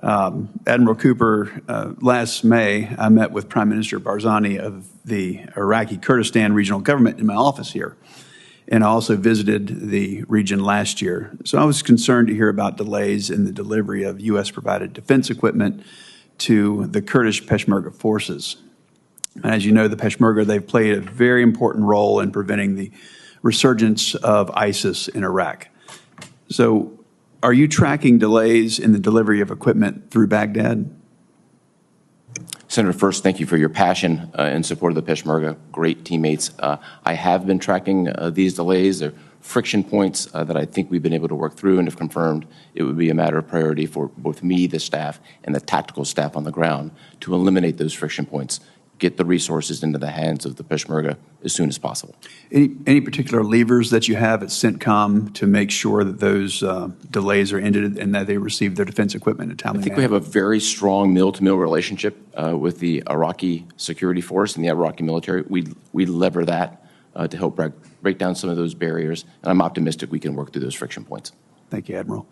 Admiral Cooper, last May, I met with Prime Minister Barzani of the Iraqi Kurdistan regional government in my office here. And I also visited the region last year. So I was concerned to hear about delays in the delivery of U.S.-provided defense equipment to the Kurdish Peshmerga forces. And as you know, the Peshmerga, they've played a very important role in preventing the resurgence of ISIS in Iraq. So are you tracking delays in the delivery of equipment through Baghdad? Senator, first, thank you for your passion in support of the Peshmerga. Great teammates. I have been tracking these delays. They're friction points that I think we've been able to work through, and if confirmed, it would be a matter of priority for both me, the staff, and the tactical staff on the ground to eliminate those friction points, get the resources into the hands of the Peshmerga as soon as possible. Any particular levers that you have at CENTCOM to make sure that those delays are ended and that they receive their defense equipment in a timely manner? I think we have a very strong mill-to-mill relationship with the Iraqi security force and the Iraqi military. We lever that to help break down some of those barriers, and I'm optimistic we can work through those friction points. Thank you, Admiral.